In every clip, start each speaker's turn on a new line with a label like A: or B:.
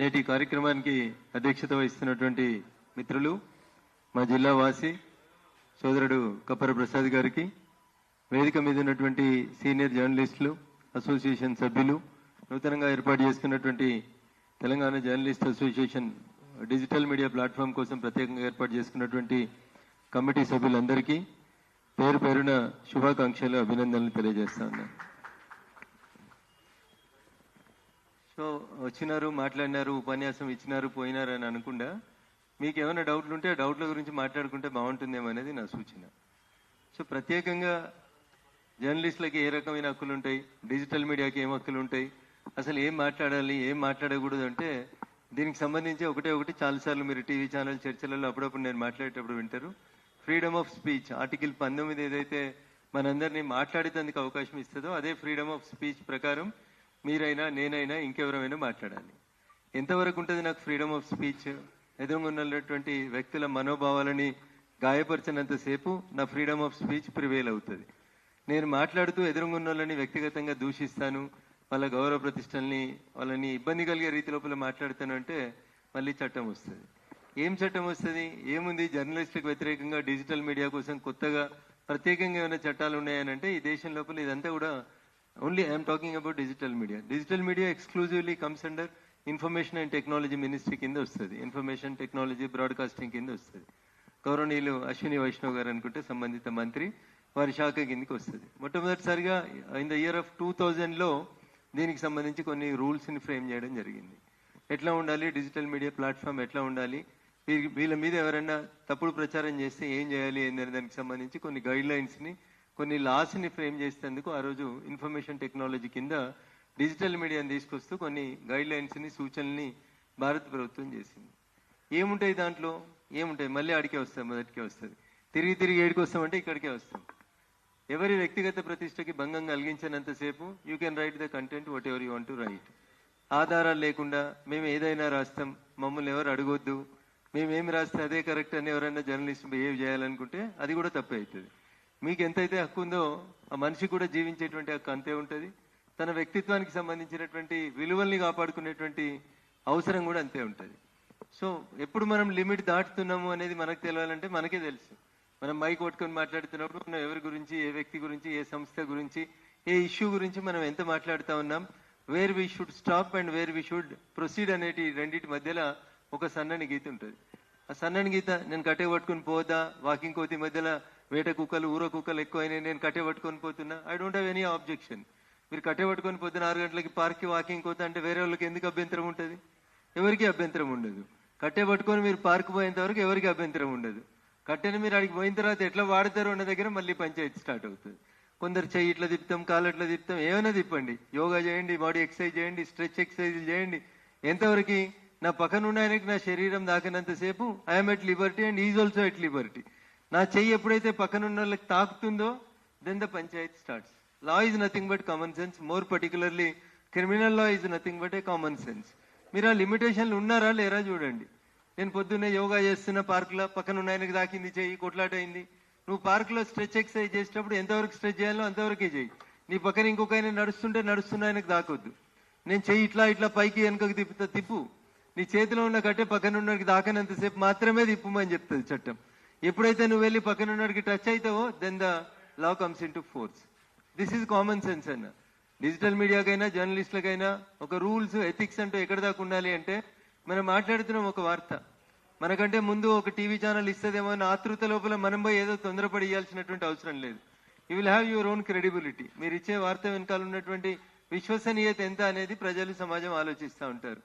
A: నేటి కార్యక్రమానికి అధ్యక్షత వహిస్తున్నటువంటి మిత్రులు, మా జిల్లా వాసి సోదరుడు కప్పర ప్రసాద్ గారికి, వేదిక మీద ఉన్నటువంటి సీనియర్ జర్నలిస్టులు, అసోసియేషన్ సభ్యులు, నూతనంగా ఏర్పాటు చేసుకున్నటువంటి Telangana journalist association digital media platform కోసం ప్రత్యేకంగా ఏర్పాటు చేసుకున్నటువంటి కమిటీ సభ్యులందరికీ పేరు పేరున శుభాకాంక్షలు, అభినందనలు తెలియజేస్తా ఉన్నాను. సో వచ్చినారు, మాట్లాడినారు, ఉపన్యాసం ఇచ్చినారు, పోయినారు అని అనకుండా మీకు ఏమైనా డౌట్లు ఉంటే ఆ డౌట్ల గురించి మాట్లాడుకుంటే బాగుంటుందేమో అనేది నా సూచన. సో ప్రత్యేకంగా జర్నలిస్టులకి ఏ రకమైన హక్కులు ఉంటాయి, డిజిటల్ మీడియాకి ఏం హక్కులు ఉంటాయి, అసలు ఏం మాట్లాడాలి, ఏం మాట్లాడకూడదు అంటే దీనికి సంబంధించి ఒకటి చాలాసార్లు మీరు టీవీ ఛానల్ చర్చలలో అప్పుడప్పుడు నేను మాట్లాడేటప్పుడు వింటారు. ఫ్రీడమ్ ఆఫ్ స్పీచ్ ఆర్టికల్ 19 ఏదైతే మనందరినీ మాట్లాడేందుకు అవకాశం ఇస్తుందో అదే ఫ్రీడమ్ ఆఫ్ స్పీచ్ ప్రకారం మీరైనా, నేనైనా, ఇంకెవరైనా మాట్లాడాలి. ఎంతవరకు ఉంటుంది నాకు ఫ్రీడమ్ ఆఫ్ స్పీచ్? ఎదురుగున్నటువంటి వ్యక్తుల మనోభావాలని గాయపరిచినంతసేపు నా ఫ్రీడమ్ ఆఫ్ స్పీచ్ ప్రివేల్ అవుతుంది. నేను మాట్లాడుతూ ఎదురుగున్నోళ్ళని వ్యక్తిగతంగా దూషిస్తాను, వాళ్ళ గౌరవ ప్రతిష్టల్ని, వాళ్ళని ఇబ్బంది కలిగే రీతి లోపల మాట్లాడుతాను అంటే మళ్ళీ చట్టం వస్తుంది. ఏం చట్టం వస్తుంది? ఏముంది? జర్నలిస్టులకు వ్యతిరేకంగా డిజిటల్ మీడియా కోసం కొత్తగా ప్రత్యేకంగా ఏమైనా చట్టాలు ఉన్నాయనంటే ఈ దేశం లోపల ఇదంతా కూడా only I'm talking about digital media. Digital media exclusively comes under information and technology ministry కింద వస్తుంది, ఇన్ఫర్మేషన్ టెక్నాలజీ బ్రాడ్కాస్టింగ్ కింద వస్తుంది. గౌరవనీయులు అశ్విని వైష్ణవ్ గారు అనుకుంటే సంబంధిత మంత్రి, వారి శాఖ కిందకి వస్తుంది. మొట్టమొదటిసారిగా ఇన్ ద ఇయర్ ఆఫ్ 2000లో దీనికి సంబంధించి కొన్ని రూల్స్ని ఫ్రేమ్ చేయడం జరిగింది. ఎట్లా ఉండాలి డిజిటల్ మీడియా ప్లాట్ఫామ్, ఎట్లా ఉండాలి, వీళ్ళ మీద ఎవరైనా తప్పుడు ప్రచారం చేస్తే ఏం చేయాలి అనే దానికి సంబంధించి కొన్ని గైడ్ లైన్స్ని, కొన్ని లాస్ని ఫ్రేమ్ చేసేందుకు ఆ రోజు ఇన్ఫర్మేషన్ టెక్నాలజీ కింద డిజిటల్ మీడియాని తీసుకొస్తూ కొన్ని గైడ్ లైన్స్ని, సూచనల్ని భారత ప్రభుత్వం చేసింది. ఏముంటాయి దాంట్లో? ఏముంటాయి? మళ్ళీ ఆడికే వస్తాం, మొదటికే వస్తుంది. తిరిగి ఏడికి వస్తామంటే ఇక్కడికే వస్తాం. ఎవరి వ్యక్తిగత ప్రతిష్టకి భంగం కలిగించినంతసేపు you can write the content whatever you want to write. ఆధారాలు లేకుండా మేము ఏదైనా రాస్తాం, మమ్మల్ని ఎవరు అడగొద్దు, మేమేమి రాస్తే అదే కరెక్ట్ అని ఎవరైనా జర్నలిస్ట్ బిహేవ్ చేయాలనుకుంటే అది కూడా తప్పే అవుతుంది. మీకు ఎంతైతే హక్కు ఉందో ఆ మనిషి కూడా జీవించేటువంటి హక్కు అంతే ఉంటుంది. తన వ్యక్తిత్వానికి సంబంధించినటువంటి విలువల్ని కాపాడుకునేటువంటి అవసరం కూడా అంతే ఉంటుంది. సో ఎప్పుడు మనం లిమిట్ దాటుతున్నాము అనేది మనకు తెలియాలంటే మనకే తెలుసు. మనం మైక్ పట్టుకొని మాట్లాడుతున్నప్పుడు మనం ఎవరి గురించి, ఏ వ్యక్తి గురించి, ఏ సంస్థ గురించి, ఏ ఇష్యూ గురించి మనం ఎంత మాట్లాడుతూ ఉన్నాం, where we should stop and where we should proceed అనేటి రెండింటి మధ్యలో ఒక సన్నని గీత ఉంటుంది. ఆ సన్నని గీత నేను కట్టే పట్టుకొని పోదా, వాకింగ్ కోతి మధ్యలో వేట కుక్కలు, ఊర కుక్కలు ఎక్కువైనాయి, నేను కట్టే పట్టుకొని పోతున్నా, I don't have any objection. మీరు కట్టే పట్టుకొని పొద్దున 6 గంటలకి పార్క్కి వాకింగ్ పోతా అంటే వేరే వాళ్ళకి ఎందుకు అభ్యంతరం ఉంటుంది? ఎవరికి అభ్యంతరం ఉండదు. కట్టే పట్టుకొని మీరు పార్క్ పోయేంత వరకు ఎవరికి అభ్యంతరం ఉండదు. కట్టెని మీరు అడిగి పోయిన తర్వాత ఎట్లా వాడతారు అన్న దగ్గర మళ్ళీ పంచాయతీ స్టార్ట్ అవుతుంది. కొందరు చెయ్యి ఇట్లా తిప్పుతాం, కాలు ఇట్లా తిప్పుతాం, ఏమైనా తిప్పండి, యోగా చేయండి, బాడీ ఎక్సర్సైజ్ చేయండి, స్ట్రెచ్ ఎక్సర్సైజ్ చేయండి. ఎంతవరకు? నా పక్కన ఉన్న ఆయనకి నా శరీరం దాకినంతసేపు I'm at liberty and is also at liberty. నా చెయ్యి ఎప్పుడైతే పక్కన ఉన్న వాళ్ళకి తాకుతుందో then the panchayat starts. Law is nothing but common sense, more particularly criminal law is nothing but a common sense. మీరు ఆ లిమిటేషన్లు ఉన్నారా లేరా చూడండి. నేను పొద్దున్నే యోగా చేస్తున్న పార్కులో, పక్కన ఉన్న ఆయనకి దాకింది చెయ్యి, కొట్లాట అయింది. నువ్వు పార్కులో స్ట్రెచ్ ఎక్సర్సైజ్ చేసేటప్పుడు ఎంతవరకు స్ట్రెచ్ చేయాలో అంతవరకే చెయ్యి. నీ పక్కన ఇంకొక ఆయన నడుస్తున్న ఆయనకు దాకొద్దు. నేను చెయ్యి ఇట్లా పైకి వెనుకకు తిప్పు. నీ చేతిలో ఉన్న కట్టే పక్కన ఉన్నడికి దాకనంతసేపు మాత్రమే తిప్పుమని చెప్తుంది చట్టం. ఎప్పుడైతే నువ్వు వెళ్ళి పక్కన ఉన్నడికి టచ్ అవుతావో then the law comes into force. This is common sense అన్న. డిజిటల్ మీడియాకైనా జర్నలిస్టులకైనా ఒక రూల్స్, ఎథిక్స్ అంటూ ఎక్కడ దాకా ఉండాలి అంటే, మనం మాట్లాడుతున్నాం ఒక వార్త, మనకంటే ముందు ఒక టీవీ ఛానల్ ఇస్తుందేమో అని ఆతృత లోపల మనం పోయి ఏదో తొందరపడి ఇవ్వాల్సినటువంటి అవసరం లేదు. You will have your own credibility. మీరు ఇచ్చే వార్త వెనకాల ఉన్నటువంటి విశ్వసనీయత ఎంత అనేది ప్రజలు, సమాజం ఆలోచిస్తూ ఉంటారు.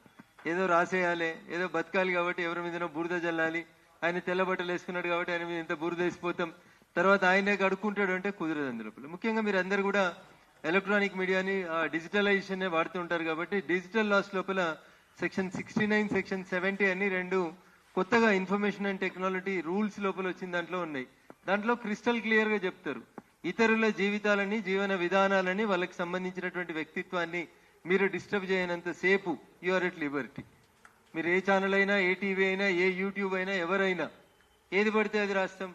A: ఏదో రాసేయాలి, ఏదో బతకాలి కాబట్టి ఎవరి మీదనో బురద జల్లాలి, ఆయన తెల్లబట్టలు వేసుకున్నాడు కాబట్టి ఆయన మీద ఎంత బురద వేసిపోతాం, తర్వాత ఆయనే అడుక్కుంటాడు అంటే కుదరదు. అందులోపల ముఖ్యంగా మీరు అందరు కూడా ఎలక్ట్రానిక్ మీడియాని, డిజిటలైజేషన్ వాడుతూ ఉంటారు కాబట్టి డిజిటల్ లాస్ లోపల సెక్షన్ 69, సెక్షన్ 70 అని రెండు కొత్తగా ఇన్ఫర్మేషన్ అండ్ టెక్నాలజీ రూల్స్ లోపల వచ్చిన దాంట్లో ఉన్నాయి. దాంట్లో క్రిస్టల్ క్లియర్ గా చెప్తారు, ఇతరుల జీవితాలని, జీవన విధానాలని, వాళ్ళకి సంబంధించినటువంటి వ్యక్తిత్వాన్ని మీరు డిస్టర్బ్ చేయనంత సేపు యు ఆర్ ఎట్ లిబర్టీ. మీరు ఏ ఛానల్ అయినా, ఏ టీవీ అయినా, ఏ యూట్యూబ్ అయినా, ఎవరైనా ఏది పడితే అది రాస్తాం,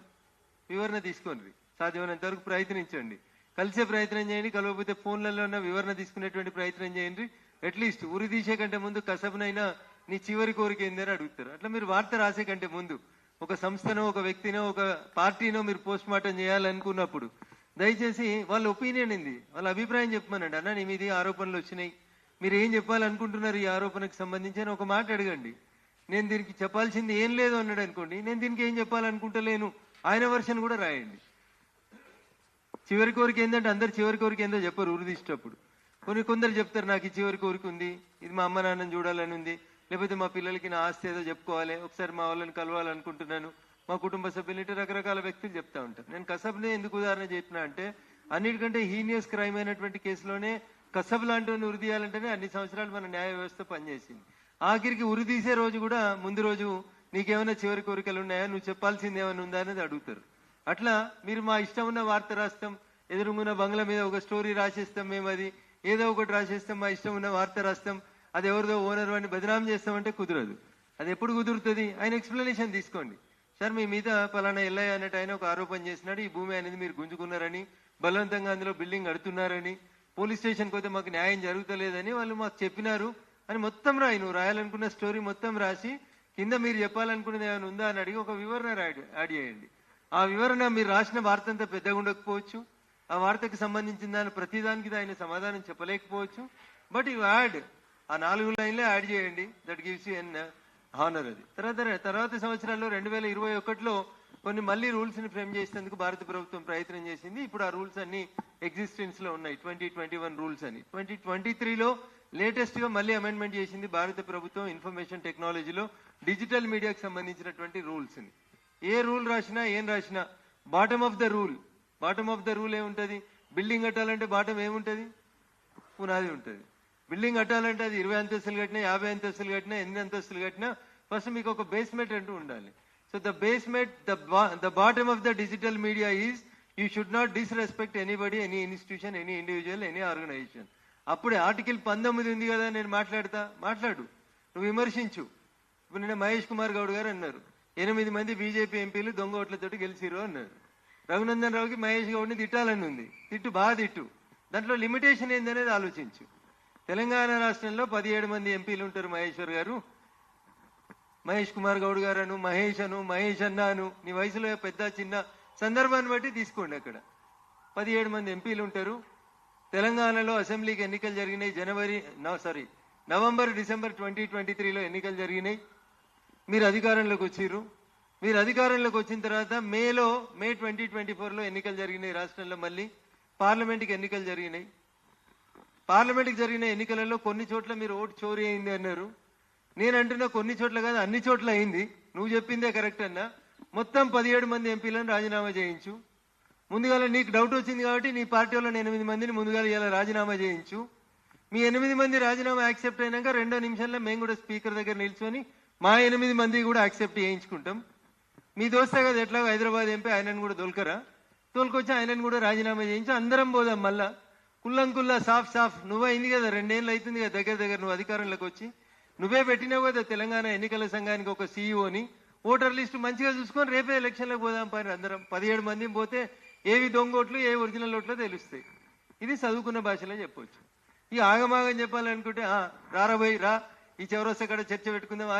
A: వివరణ తీసుకోండి. సాధ్యమైనంత వరకు ప్రయత్నించండి, కలిసే ప్రయత్నం చేయండి. కలవకపోతే ఫోన్లలో ఉన్న వివరణ తీసుకునేటువంటి ప్రయత్నం చేయండి. అట్లీస్ట్ ఉరి తీసే కంటే ముందు కసబునైనా నీ చివరి కోరిక ఏందని అడుగుతారు. అట్లా మీరు వార్త రాసే కంటే ముందు ఒక సంస్థనో ఒక వ్యక్తినో ఒక పార్టీనో మీరు పోస్ట్ మార్టం చేయాలనుకున్నప్పుడు దయచేసి వాళ్ళ ఒపీనియన్ ఏంది, వాళ్ళ అభిప్రాయం చెప్పమనండి. అన్న నీ మీద ఆరోపణలు వచ్చినాయి, మీరు ఏం చెప్పాలనుకుంటున్నారు ఈ ఆరోపణకు సంబంధించి అని ఒక మాట అడగండి. నేను దీనికి చెప్పాల్సింది ఏం లేదు అన్నాడు అనుకోండి, నేను దీనికి ఏం చెప్పాలనుకుంటలేను ఆయన వర్షన్ కూడా రాయండి. చివరి కోరిక ఏంటంటే అందరు చివరి కోరిక ఏందో చెప్పరు ఉరిదిష్టప్పుడు. కొందరు చెప్తారు నాకు ఈ చివరి కోరిక ఉంది, ఇది మా అమ్మ నాన్నని చూడాలని ఉంది, లేకపోతే మా పిల్లలకి నా ఆస్తి ఏదో చెప్పుకోవాలి, ఒకసారి మా వాళ్ళని కలవాలనుకుంటున్నాను, మా కుటుంబ సభ్యులు రకరకాల వ్యక్తులు చెప్తా ఉంటారు. నేను కసబ్నే ఎందుకు ఉదాహరణ చెప్పినా అంటే అన్నిటికంటే హీనియస్ క్రైమ్ అయినటువంటి కేసులోనే కసబ్ లాంటి ఉరి తీయాలంటేనే అన్ని సంవత్సరాలు మన న్యాయ వ్యవస్థ పనిచేసింది. ఆఖరికి ఉరి తీసే రోజు కూడా ముందు రోజు నీకేమైనా చివరి కోరికలు ఉన్నాయా, నువ్వు చెప్పాల్సింది ఏమైనా ఉందా అనేది అడుగుతారు. అట్లా మీరు మా ఇష్టం ఉన్న వార్త రాస్తాం, ఎదురుగున్న బంగ్లా మీద ఒక స్టోరీ రాసేస్తాం, మేము అది ఏదో ఒకటి రాసేస్తాం, మా ఇష్టం ఉన్న వార్త రాస్తాం, అది ఎవరిదో ఓనర్ వాడిని బదనాం చేస్తామంటే కుదరదు. అది ఎప్పుడు కుదురుతుంది? ఆయన ఎక్స్ప్లెనేషన్ తీసుకోండి. సార్ మీ మీద పలానా ఎల్లయ్య అన్నట్టు ఆయన ఒక ఆరోపణ చేసినాడు, ఈ భూమి అనేది మీరు గుంజుకున్నారని, బలవంతంగా అందులో బిల్డింగ్ కడుతున్నారని, పోలీస్ స్టేషన్కి పోతే మాకు న్యాయం జరుగుతలేదని వాళ్ళు మాకు చెప్పినారు అని మొత్తం రాయి. నువ్వు రాయాలనుకున్న స్టోరీ మొత్తం రాసి కింద మీరు చెప్పాలనుకున్నది ఏమైనా ఉందా అని అడిగి ఒక వివరణ యాడ్ చేయండి. ఆ వివరణ మీరు రాసిన వార్త అంతా పెద్దగా ఉండకపోవచ్చు, ఆ వార్తకు సంబంధించిన దాని ప్రతిదానికి ఆయన సమాధానం చెప్పలేకపోవచ్చు, బట్ యు యాడ్ ఆ 4 లైన్లే యాడ్ చేయండి. That gives you an honour. అది తర్వాత సంవత్సరాల్లో 2021లో కొన్ని మళ్ళీ రూల్స్ ని ఫ్రేమ్ చేసేందుకు భారత ప్రభుత్వం ప్రయత్నం చేసింది. ఇప్పుడు ఆ రూల్స్ అన్ని ఎగ్జిస్టెన్స్ లో ఉన్నాయి. 2021 రూల్స్ అని 2023లో లేటెస్ట్ గా మళ్ళీ అమెండ్మెంట్ చేసింది భారత ప్రభుత్వం ఇన్ఫర్మేషన్ టెక్నాలజీలో డిజిటల్ మీడియాకి సంబంధించినటువంటి రూల్స్ ని. ఏ రూల్ రాసినా ఏం రాసినా బాటమ్ ఆఫ్ ద రూల్ ఏముంటది? బిల్డింగ్ కట్టాలంటే బాటం ఏముంటది? పునాది ఉంటుంది. బిల్డింగ్ కట్టాలంటే అది 20 అంతస్తులు కట్టినా, 50 అంతస్తులు కట్టినా, 8 అంతస్తులు కట్టినా ఫస్ట్ మీకు ఒక బేస్మెంట్ అంటూ ఉండాలి. So the basement, the bottom of the digital media is you should not disrespect anybody, any institution, any individual, any organisation. అప్పుడే ఆర్టికల్ 19 ఉంది కదా, నేను మాట్లాడు, నువ్వు విమర్శించు. ఇప్పుడు నిన్న మహేష్ కుమార్ గౌడ్ గారు అన్నారు 8 మంది బీజేపీ ఎంపీలు దొంగ ఓట్లతోటి గెలిచిరు అన్నారు. రఘునందన్ రావుకి మహేష్ గౌడ్ని తిట్టాలని ఉంది, బాగా తిట్టు. దాంట్లో లిమిటేషన్ ఏందనేది ఆలోచించు. తెలంగాణ రాష్ట్రంలో 17 మంది ఎంపీలు ఉంటారు. మహేశ్వర్ గారు, మహేష్ కుమార్ గౌడ్ గారు అను, మహేష్ అన్నాను, నీ వయసులో పెద్ద చిన్న సందర్భాన్ని బట్టి తీసుకోండి. అక్కడ 17 మంది ఎంపీలు ఉంటారు. తెలంగాణలో అసెంబ్లీకి ఎన్నికలు జరిగినాయి. నవంబర్ డిసెంబర్ 2023లో ఎన్నికలు జరిగినాయి. మీరు అధికారంలోకి వచ్చిర్రు. మీరు అధికారంలోకి వచ్చిన తర్వాత మే 2024లో ఎన్నికలు జరిగినాయి రాష్ట్రంలో. మళ్ళీ పార్లమెంట్కి ఎన్నికలు జరిగినాయి. పార్లమెంట్కి జరిగిన ఎన్నికలలో కొన్ని చోట్ల మీరు ఓటు చోరీ అయింది అన్నారు. నేను అంటున్నా కొన్ని చోట్ల కాదు, అన్ని చోట్ల అయింది. నువ్వు చెప్పిందే కరెక్ట్ అన్నా. మొత్తం 17 మంది ఎంపీలను రాజీనామా చేయించు. ముందుగాల నీకు డౌట్ వచ్చింది కాబట్టి నీ పార్టీ వాళ్ళని 8 మందిని ముందుగాల ఇలా రాజీనామా చేయించు. మీ 8 మంది రాజీనామా యాక్సెప్ట్ అయినాక 2 నిమిషాల్లో మేము కూడా స్పీకర్ దగ్గర నిల్చొని మా 8 మంది కూడా యాక్సెప్ట్ చేయించుకుంటాం. మీ దోస్తే కదా ఎట్లా హైదరాబాద్ ఎంపీ, ఆయనను కూడా తోలుకొచ్చి ఆయనను కూడా రాజీనామా చేయించి అందరం పోదాం. మళ్ళా కుల్లంకుల్లా సాఫ్ నువ్వైంది కదా, 2 ఏళ్ళు అవుతుంది కదా దగ్గర నువ్వు అధికారంలోకి వచ్చి. నువ్వే పెట్టినావు కదా తెలంగాణ ఎన్నికల సంఘానికి ఒక సీఈఓని. ఓటర్ లిస్టు మంచిగా చూసుకొని రేపే ఎలక్షన్లకు పోదాం పని అందరం. 17 మంది పోతే ఏవి దొంగోట్లు, ఏ ఒరిజినల్ ఓట్లో తెలుస్తాయి. ఇది చదువుకున్న భాషలో చెప్పొచ్చు. ఈ ఆగమాగం చెప్పాలనుకుంటే రారబోయి రా, ఈ చౌరస్తా కాడ చర్చ పెట్టుకుందాం,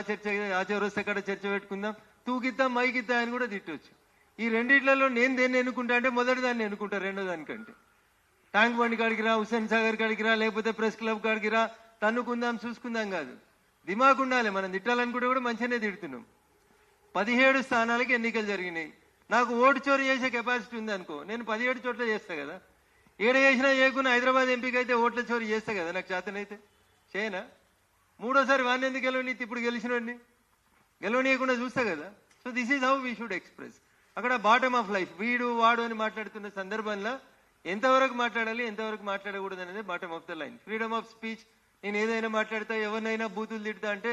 A: ఆ చౌరస్తా కాడ చర్చ పెట్టుకుందాం, తూకిద్దాం మైకిద్దాం అని కూడా తిట్టొచ్చు. ఈ రెండిట్లలో నేను దేన్ని ఎన్నుకుంటా అంటే మొదటి దాన్ని ఎన్నుకుంటా, రెండో దానికంటే. ట్యాంక్ బండి కాడికి రా, హుస్సేన్ సాగర్ కాడికి రా, లేకపోతే ప్రెస్ క్లబ్ కాడికి రా, తన్నుకుందాం చూసుకుందాం కాదు. దిమాగ్ ఉండాలి. మనం తిట్టాలనుకుంటే కూడా మంచిగానే తిడుతున్నాం. 17 స్థానాలకి ఎన్నికలు జరిగినాయి. నాకు ఓటు చోరీ చేసే కెపాసిటీ ఉంది అనుకో, నేను 17 చోట్ల చేస్తా కదా. ఏడ చేసినా చేయకుండా హైదరాబాద్ ఎంపీకి అయితే ఓట్ల చోరీ చేస్తా కదా, నాకు చేతనైతే చేయనా? 3ఓసారి వాడిని ఎందుకు గెలవనీతి? ఇప్పుడు గెలిచినోడిని గెలవనీయకుండా చూస్తా కదా. So this is how we should express. అక్కడ బాటమ్ ఆఫ్ లైఫ్, వీడు వాడు అని మాట్లాడుతున్న సందర్భంలో ఎంతవరకు మాట్లాడాలి, ఎంతవరకు మాట్లాడకూడదు అనేది bottom of the line. Freedom of speech. నేను ఏదైనా మాట్లాడతా, ఎవరినైనా బూతులు తిడతా అంటే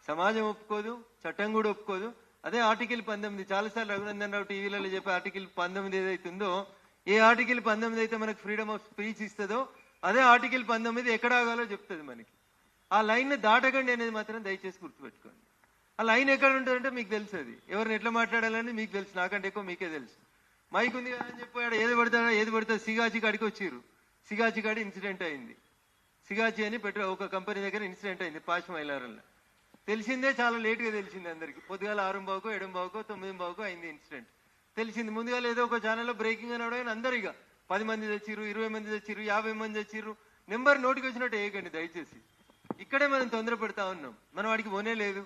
A: సమాజం ఒప్పుకోదు, చట్టం కూడా ఒప్పుకోదు. అదే ఆర్టికల్ 19 చాలాసార్లు రఘునందన్ రావు టీవీలలో చెప్పే ఆర్టికల్ 19 ఏదైతుందో, ఏ ఆర్టికల్ 19 అయితే మనకు ఫ్రీడమ్ ఆఫ్ స్పీచ్ ఇస్తుందో అదే ఆర్టికల్ 19 ఎక్కడ ఆగాలో చెప్తుంది మనకి. ఆ లైన్ దాటకండి అనేది మాత్రం దయచేసి గుర్తుపెట్టుకోండి. ఆ లైన్ ఎక్కడ ఉంటుందంటే మీకు తెలుసు. అది ఎవరిని ఎట్లా మాట్లాడాలని మీకు తెలుసు, నాకంటే ఎక్కువ మీకే తెలుసు. మైక్ ఉంది కదా అని చెప్పాడు, ఏది పడతా సిగాచి కాడికి వచ్చిర్రు. సిగాచి కాడి ఇన్సిడెంట్ అయింది. సిగాచి అని ఒక కంపెనీ దగ్గర ఇన్సిడెంట్ అయింది పాష్ మైలారంలో. తెలిసిందే చాలా లేట్గా తెలిసింది అందరికి. పొద్దుగాల 6:15 7:15 9:15 అయింది ఇన్సిడెంట్. తెలిసింది ముందుగా ఏదో ఒక ఛానల్లో బ్రేకింగ్ అని అవడం అందరు ఇక 10 మంది తెచ్చిర్రు, 20 మంది తెచ్చిర్రు, 50 మంది తెచ్చిర్రు. నెంబర్ నోటికి వచ్చినట్టు వేయకండి దయచేసి. ఇక్కడే మనం తొందర పెడతా ఉన్నాం. మనం వాడికి పోనే లేదు.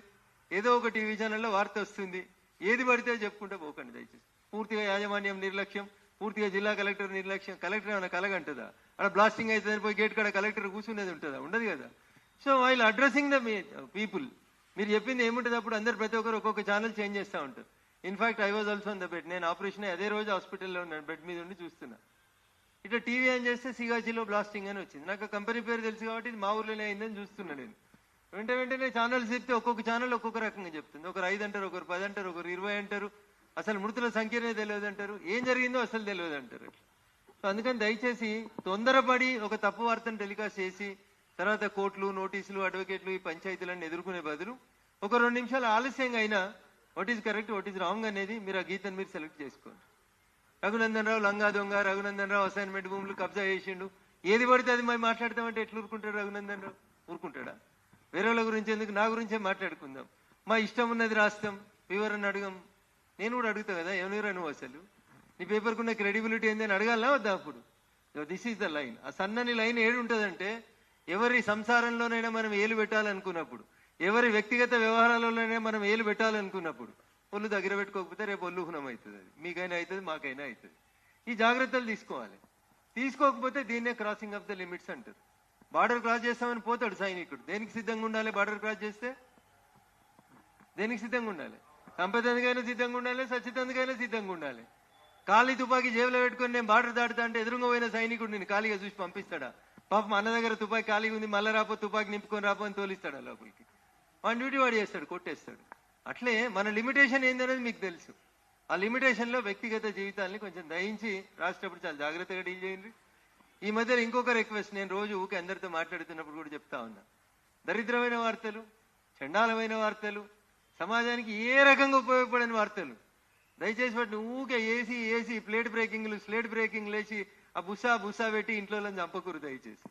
A: ఏదో ఒక టీవీ ఛానల్లో వార్త వస్తుంది, ఏది పడితే చెప్పుకుంటే పోకండి దయచేసి. పూర్తిగా యాజమాన్యం నిర్లక్ష్యం, పూర్తిగా జిల్లా కలెక్టర్ నిర్లక్ష్యం. కలెక్టర్ ఏమైనా కలగంటుందా? అక్కడ బ్లాస్టింగ్ అయితే పోయి గేట్ కాడ కలెక్టర్ కూర్చునేది ఉంటుందా? ఉండదు కదా. So while addressing the people, మీరు చెప్పింది ఏముంటుంది అప్పుడు అందరు ప్రతి ఒక్కరు ఒక్కొక్క ఛానల్ చేంజ్ చేస్తూ ఉంటారు. In fact I was also on the bed. నేను ఆపరేషన్ అదే రోజు హాస్పిటల్లో ఉన్నాను, బెడ్ మీద ఉండి చూస్తున్నా. ఇట్లా టీవీ ఆన్ చేస్తే సిగాచిలో బ్లాస్టింగ్ అని వచ్చింది. నాకు కంపెనీ పేరు తెలుసు కాబట్టి ఇది మా ఊర్లోనే అయిందని చూస్తున్నా నేను. వెంటనే ఛానల్స్ చెప్తే ఒక్కొక్క ఛానల్ ఒక్కొక్క రకంగా చెప్తుంది. ఒకరు 5 అంటారు, ఒకరు 10 అంటారు, ఒకరు 20 అంటారు. అసలు మృతుల సంఖ్యనే తెలియదు అంటారు, ఏం జరిగిందో అసలు తెలియదు అంటారు. సో అందుకని దయచేసి తొందరపడి ఒక తప్పు వార్తను టెలికాస్ట్ చేసి తర్వాత కోర్టులు, నోటీసులు, అడ్వకేట్లు, ఈ పంచాయతీలను ఎదుర్కొనే బదులు ఒక 2 నిమిషాలు ఆలస్యంగా అయినా what is correct, what is wrong అనేది మీరు ఆ గీతను మీరు సెలెక్ట్ చేసుకోండి. రఘునందన్ రావు లంగా దొంగ, రఘునందన్ రావు అసైన్మెంట్ భూములు కబ్జా చేసిండు, ఏది పడితే అది మేము మాట్లాడతామంటే ఎట్లా ఊరుకుంటాడు రఘునందన్ రావు? ఊరుకుంటాడా? వేరే వాళ్ళ గురించి ఎందుకు, నా గురించే మాట్లాడుకుందాం. మా ఇష్టం ఉన్నది రాస్తాం, వివరణ అడగం. నేను కూడా అడుగుతా కదా, ఎవరిరా నువ్వు అసలు, నీ పేపర్కున్న క్రెడిబిలిటీ ఏంది అని అడగాలనా వద్దా? అప్పుడు దిస్ ఈజ్ ద లైన్. ఆ సన్నని లైన్ ఏడు ఉంటుందంటే, ఎవరి సంసారంలోనైనా మనం ఏలు పెట్టాలనుకున్నప్పుడు, ఎవరి వ్యక్తిగత వ్యవహారాలలోనైనా మనం ఏలు పెట్టాలనుకున్నప్పుడు ఒళ్ళు దగ్గర పెట్టుకోకపోతే రేపు ఒళ్ళు హునం అవుతుంది. అది మీకైనా అవుతుంది, మాకైనా అవుతుంది. ఈ జాగ్రత్తలు తీసుకోవాలి. తీసుకోకపోతే దీన్నే క్రాసింగ్ ఆఫ్ ద లిమిట్స్ అంటారు. బార్డర్ క్రాస్ చేస్తామని పోతాడు సైనికుడు. దేనికి సిద్ధంగా ఉండాలి? బార్డర్ క్రాస్ చేస్తే దేనికి సిద్ధంగా ఉండాలి? చంపేందుకైనా సిద్ధంగా ఉండాలి, సచ్చితందుకైనా సిద్ధంగా ఉండాలి. ఖాళీ తుపాకీ జేబులో పెట్టుకొని నేను బార్డర్ దాటుతా అంటే ఎదురుగా పోయిన సైనికుడు నేను ఖాళీగా చూసి పంపిస్తాడా? పాపం అన్న దగ్గర తుపాకీ ఖాళీగా ఉంది, మళ్ళీ రాపో తుపాకీ నింపుకొని రాపో అని తోలిస్తాడా లోపలికి? వాడి డ్యూటీ వాడు చేస్తాడు, కొట్టేస్తాడు. అట్లే మన లిమిటేషన్ ఏందనేది మీకు తెలుసు. ఆ లిమిటేషన్లో వ్యక్తిగత జీవితాన్ని కొంచెం దయించి రాసేటప్పుడు చాలా జాగ్రత్తగా డీల్ చేయండి. ఈ మధ్యలో ఇంకొక రిక్వెస్ట్, నేను రోజు ఊకే అందరితో మాట్లాడుతున్నప్పుడు కూడా చెప్తా ఉన్నా. దరిద్రమైన వార్తలు, చండాలమైన వార్తలు, సమాజానికి ఏ రకంగా ఉపయోగపడని వార్తలు దయచేసి వాటిని ఊకే ఏసీ ప్లేట్ బ్రేకింగ్లు, స్లేట్ బ్రేకింగ్లు వేసి ఆ బుసా పెట్టి ఇంట్లో చంపకూరు దయచేసి.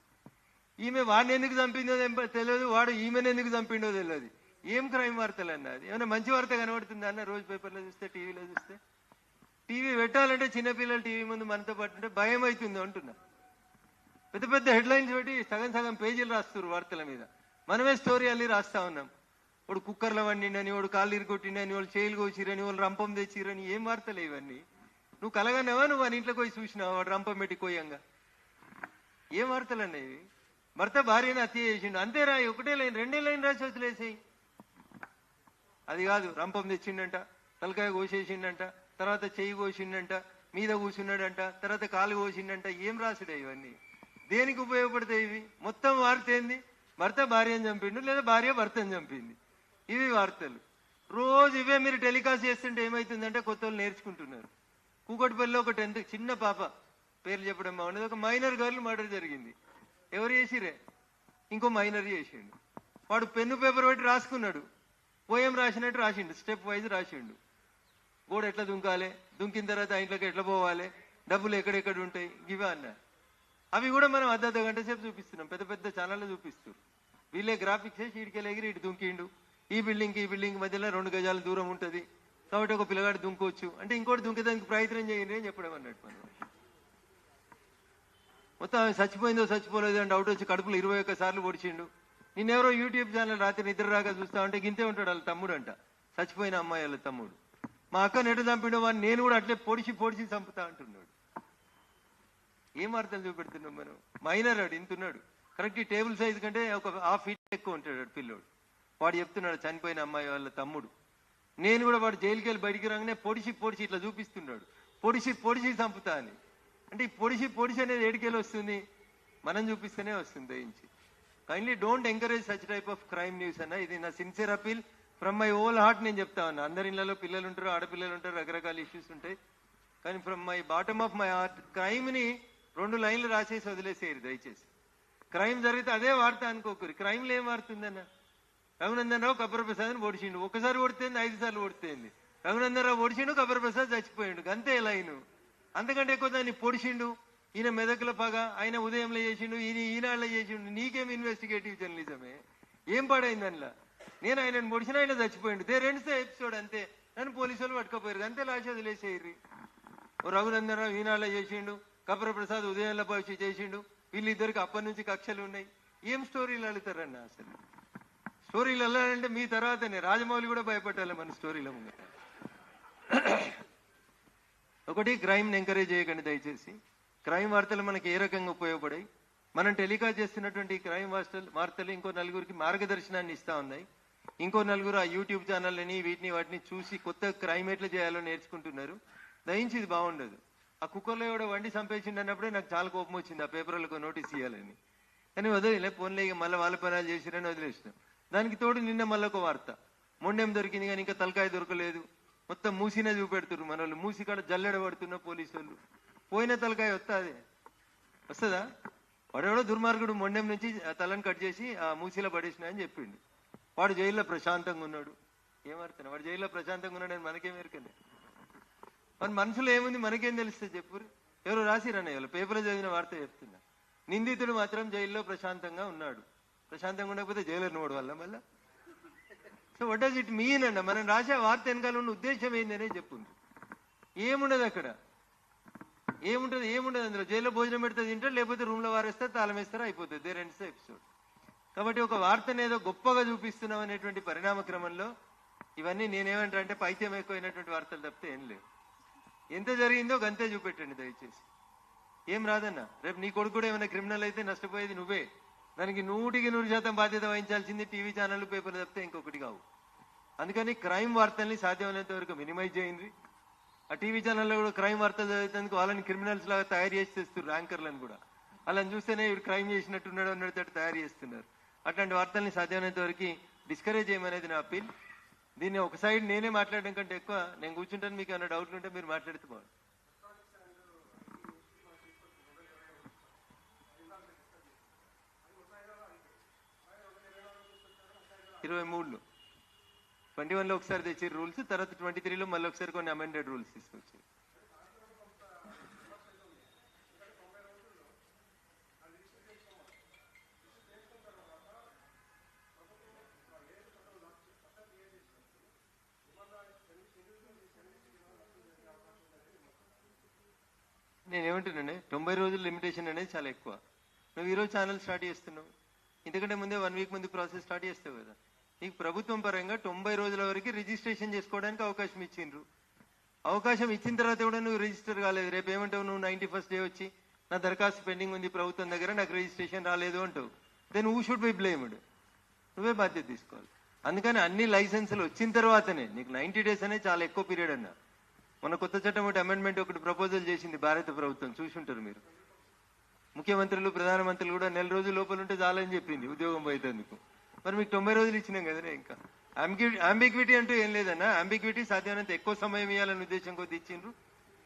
A: ఈమె వాడిని ఎందుకు చంపిందో తెలియదు, వాడు ఈమెను ఎందుకు చంపిండో తెలియదు. ఏం క్రైమ్ వార్తలు అన్న? అది ఏమైనా మంచి వార్త కనబడుతుందా అన్న? రోజు పేపర్లో చూస్తే, టీవీలో చూస్తే. టీవీ పెట్టాలంటే చిన్నపిల్లలు టీవీ ముందు మనతో పాటు ఉంటే భయం అవుతుంది అంటున్నా. పెద్ద పెద్ద హెడ్లైన్స్ పెట్టి సగం పేజీలు రాస్తున్నారు వార్తల మీద. మనమే స్టోరీ అల్లి రాస్తా ఉన్నాం. వాడు కుక్కర్లో వండిండని, వాడు కాళ్ళు ఇరుకొట్టిండని, వాళ్ళు చేయిలు కోసిరని, వాళ్ళు రంపం తెచ్చిరని. ఏం వార్తలే ఇవన్నీ? నువ్వు కలగన్నావా? నువ్వు అని ఇంట్లోకి పోయి చూసినావా వాడు రంపం పెట్టి కోయంగా? ఏం వార్తలు అన్న ఇవి? భర్త భార్యను హత్య చేసిండు, అంతే రాయి, ఒకటే లైన్, 2 లైన్ రాసి వదిలేసేయి. అది కాదు, రంపం తెచ్చిండంట, తలకాయ కోసేసిండంట, తర్వాత చెయ్యి కోసిండంట, మీద కూర్చున్నాడంట, తర్వాత కాలు కోసిండంట. ఏం రాసుడే ఇవన్నీ? దేనికి ఉపయోగపడతాయి ఇవి? మొత్తం వార్త ఏంది? భర్త భార్యను చంపిండు, లేదా భార్య భర్తను చంపింది. ఇవి వార్తలు. రోజు ఇవే మీరు టెలికాస్ట్ చేస్తుంటే ఏమవుతుందంటే కొత్త వాళ్ళు నేర్చుకుంటున్నారు. కూకట్పల్లిలో ఒక 10th చిన్న పాప, పేర్లు చెప్పడం బాగుండదు, ఒక మైనర్ గర్ల్ మర్డర్ జరిగింది. ఎవరు చేసిరే? ఇంకో మైనర్ చేసిండు. వాడు పెన్ను పేపర్ పెట్టి రాసుకున్నాడు, పోయం రాసినట్టు రాసిండు, స్టెప్ వైజ్ రాసిండు. గోడ ఎట్లా దుంకాలి, దుంకిన తర్వాత ఇంట్లోకి ఎట్లా పోవాలి, డబ్బులు ఎక్కడెక్కడ ఉంటాయి, ఇవే అన్నారు. అవి కూడా మనం అర్ధ గంట సేపు చూపిస్తున్నాం, పెద్ద పెద్ద ఛానల్లో చూపిస్తారు. వీళ్ళే గ్రాఫిక్స్ వేసి ఇటుకెళ్ళి ఎగిరి ఇటు దుంకిండు, ఈ బిల్డింగ్ మధ్యలో 2 గజాల దూరం ఉంటుంది కాబట్టి ఒక పిల్లగాడు దుంకోవచ్చు అంటే ఇంకోటి దుంకేదానికి ప్రయత్నం చేయండి అని చెప్పడం అన్నట్టు. మనం మొత్తం ఆమె చచ్చిపోలేదో అని డౌట్ వచ్చి కడుపులో 21 సార్లు పొడిచిండు. నిన్నెవరో యూట్యూబ్ ఛానల్ రాత్రి నిద్ర రాక చూస్తా ఉంటే గింతే ఉంటాడు వాళ్ళ తమ్ముడు అంట, చచ్చిపోయిన అమ్మాయి వాళ్ళ తమ్ముడు. మా అక్క నెట్టు చంపిండు వాడిని నేను కూడా అట్లే పొడిచి చంపుతా అంటున్నాడు. ఏం వార్తలు చూపెడుతున్నాం మనం? మైనర్ వాడు ఇంతున్నాడు, కరెక్ట్ ఈ టేబుల్ సైజ్ కంటే ఒక 1/2 ఫీట్ ఎక్కువ ఉంటాడు పిల్లోడు. వాడు చెప్తున్నాడు చనిపోయిన అమ్మాయి వాళ్ళ తమ్ముడు. నేను కూడా వాడు జైలుకి వెళ్ళి బయటికి రాగానే పొడిచి ఇట్లా చూపిస్తున్నాడు, పొడిచి చంపుతా అని. అంటే ఈ పొడిచి అనేది ఏడికెళ్ళి వస్తుంది? మనం చూపిస్తేనే వస్తుంది. దయించి kindly don't encourage such type of crime news అన్న. ఇది నా sincere appeal from my whole heart. నేను చెప్తా ఉన్నా, అందరి ఇళ్లలో పిల్లలు ఉంటారు, ఆడపిల్లలు ఉంటారు, రకరకాల ఇష్యూస్ ఉంటాయి. కానీ from my bottom of my heart క్రైమ్ని 2 లైన్లు రాసేసి వదిలేసేయరు దయచేసి. క్రైమ్ జరిగితే అదే వార్త అనుకోకరు. క్రైమ్లో ఏం వాడుతుందన్న? రఘునందన్ రావు కబ్బర్ ప్రసాద్ని ఓడిచిండు, ఒకసారి ఓడితేంది 5 సార్లు ఓడితేంది. రఘునందన్ రావు ఓడిచిండు, కబ్బర్ ప్రసాద్ చచ్చిపోయిండు, అంతే లైను. అంతకంటే ఎక్కువ దాన్ని పొడిచిండు. ఈయన మెదకుల పగ, ఆయన ఉదయంలో చేసిండు, ఈనాళ్ళలో చేసిండు. నీకేం ఇన్వెస్టిగేటివ్ జర్నలిజమే? ఏం పాడైంది అందులో? నేను ఆయనను పొడిచిన ఆయన చచ్చిపోయిండు. దే రెండ్స్ ఎపిసోడ్ అంతే. నన్ను పోలీసు వాళ్ళు పట్టుకపోయారు అంతే. లాస్ట్ వదిలేసేయ్యి. ఓ రఘునందన్ రావు ఈనాళ్ళ చేసిండు, కపర ప్రసాద్ ఉదయంలో పక్షి చేసిండు. వీళ్ళిద్దరికి అప్పటి నుంచి కక్షలు ఉన్నాయి. ఏం స్టోరీలు అడుగుతారన్న? అసలు స్టోరీలు వెళ్ళాలంటే మీ తర్వాతనే రాజమౌళి కూడా భయపడాలి మన స్టోరీల ముందు. ఒకటి, క్రైమ్ని ఎంకరేజ్ చేయకండి దయచేసి. క్రైమ్ వార్తలు మనకి ఏ రకంగా ఉపయోగపడాయి, మనం టెలికాస్ట్ చేస్తున్నటువంటి క్రైమ్ వార్తలు ఇంకో నలుగురికి మార్గదర్శనాన్ని ఇస్తా ఉన్నాయి. ఇంకో నలుగురు ఆ యూట్యూబ్ ఛానళ్ళని వీటిని వాటిని చూసి కొత్త క్రైమ్ ఎట్లా చేయాలో నేర్చుకుంటున్నారు. దయించి ఇది బాగుండదు. ఆ కుక్కర్లో ఎవడో వండి చంపేసిండు అన్నప్పుడే నాకు చాలా కోపం వచ్చింది, ఆ పేపర్లకు నోటీస్ ఇవ్వాలని. కానీ వదిలే పోన్లే, ఇక మళ్ళీ వాళ్ళ పనాలు చేసిరని వదిలేసినాం. దానికి తోడు నిన్న మళ్ళీ ఒక వార్త, మొండెం దొరికింది కానీ ఇంకా తలకాయ దొరకలేదు. మొత్తం మూసినే చూపెడుతున్నారు మన వాళ్ళు. మూసి కాడ జల్లెడ పడుతున్న పోలీసు వాళ్ళు. పోయిన తలకాయ వస్తుందా? వాడెవడో దుర్మార్గుడు మొండెం నుంచి తలను కట్ చేసి ఆ మూసిలో పడేసిన అని చెప్పిండు. వాడు జైల్లో ప్రశాంతంగా ఉన్నాడు. ఏమర్థం? వాడు జైల్లో ప్రశాంతంగా ఉన్నాడు అని మనకేం ఎరకలే. మన మనసులో ఏముంది మనకేం తెలుస్తుంది చెప్పు? ఎవరు రాసిరన్న వాళ్ళు పేపర్లో చదివిన వార్త చెప్తున్నా. నిందితుడు మాత్రం జైల్లో ప్రశాంతంగా ఉన్నాడు. ప్రశాంతంగా ఉండకపోతే జైలర్ నోడు వల్ల మళ్ళా. So what does it mean అన్న? మనం రాసే వార్త వెనకాల ఉన్న ఉద్దేశం ఏందనే చెప్పుంది. ఏముండదు అక్కడ, ఏముంటుంది అందులో. జైల్లో భోజనం పెడితే తింటారు, లేకపోతే రూమ్లో వారేస్తారు, తాళం వేస్తారు, అయిపోతుంది. They రెండ్స్ episode. కాబట్టి ఒక వార్తను ఏదో గొప్పగా చూపిస్తున్నాం అనేటువంటి పరిణామ క్రమంలో ఇవన్నీ నేనేమంటా అంటే పైత్యం ఎక్కువైనటువంటి వార్తలు తప్పితే ఏం లేవు. ఎంత జరిగిందో గంతే చూపెట్టండి దయచేసి. ఏం రాదన్న. రేపు నీ కొడుకు కూడా ఏమైనా క్రిమినల్ అయితే నష్టపోయేది నువ్వే. దానికి 100% బాధ్యత వహించాల్సింది టీవీ ఛానళ్ళు, పేపర్లు తప్పితే ఇంకొకటి కావు. అందుకని క్రైమ్ వార్తల్ని సాధ్యమైనంత వరకు మినిమైజ్ చేయండి. ఆ టీవీ ఛానల్లో కూడా క్రైమ్ వార్తలు చదివేందుకు వాళ్ళని క్రిమినల్స్ లాగా తయారు చేసి తెస్తున్నారు, యాంకర్లను కూడా. వాళ్ళని చూస్తేనే ఇవి క్రైమ్ చేసినట్టున్నాడు అన్నట్టు తయారు చేస్తున్నారు. అట్లాంటి వార్తల్ని సాధ్యమైనంత వరకు డిస్కరేజ్ చేయమనేది నా అప్పీల్. దీన్ని ఒక సైడ్ నేనే మాట్లాడడం కంటే ఎక్కువ నేను కూర్చుంటాను. మీకు ఏమైనా డౌట్లు ఉంటే మీరు మాట్లాడితే బాగుంది. 23లో 21లో ఒకసారి తెచ్చారు రూల్స్, తర్వాత 23లో మళ్ళీ ఒకసారి కొన్ని అమెండెడ్ రూల్స్ తీసుకొచ్చారు. నేనేమంటున్నానే 90 రోజుల లిమిటేషన్ అనేది చాలా ఎక్కువ. నువ్వు ఈరోజు ఛానల్ స్టార్ట్ చేస్తున్నావు, ఎందుకంటే ముందే 1 వీక్ ముందు ప్రాసెస్ స్టార్ట్ చేస్తావు కదా. నీకు ప్రభుత్వం పరంగా 90 రోజుల వరకు రిజిస్ట్రేషన్ చేసుకోవడానికి అవకాశం ఇచ్చిండ్రు. అవకాశం ఇచ్చిన తర్వాత కూడా నువ్వు రిజిస్టర్ కాలేదు. రేపు ఏమంటావు? నువ్వు 91st డే వచ్చి నా దరఖాస్తు పెండింగ్ ఉంది ప్రభుత్వం దగ్గర, నాకు రిజిస్ట్రేషన్ రాలేదు అంటావు. Then who should be blamed? నువ్వే బాధ్యత తీసుకోవాలి. అందుకని అన్ని లైసెన్సులు వచ్చిన తర్వాతనే నీకు 90 days అనేది చాలా ఎక్కువ పీరియడ్ అన్న. మన కొత్త చట్టం ఒకటి అమెండ్మెంట్ ఒకటి ప్రపోజల్ చేసింది భారత ప్రభుత్వం, చూసుంటారు మీరు. ముఖ్యమంత్రులు ప్రధానమంత్రులు కూడా 1 నెల రోజుల లోపల ఉంటే చాలని చెప్పింది ఉద్యోగం పోయేందుకు. మరి మీకు 90 రోజులు ఇచ్చినాం కదనే. ఇంకా అంబిగ్విటీ అంటూ ఏం లేదన్నా. అంబిగ్విటీ సాధ్యమైనంత ఎక్కువ సమయం ఇవ్వాలనే ఉద్దేశం కొద్ది ఇచ్చిండ్రు.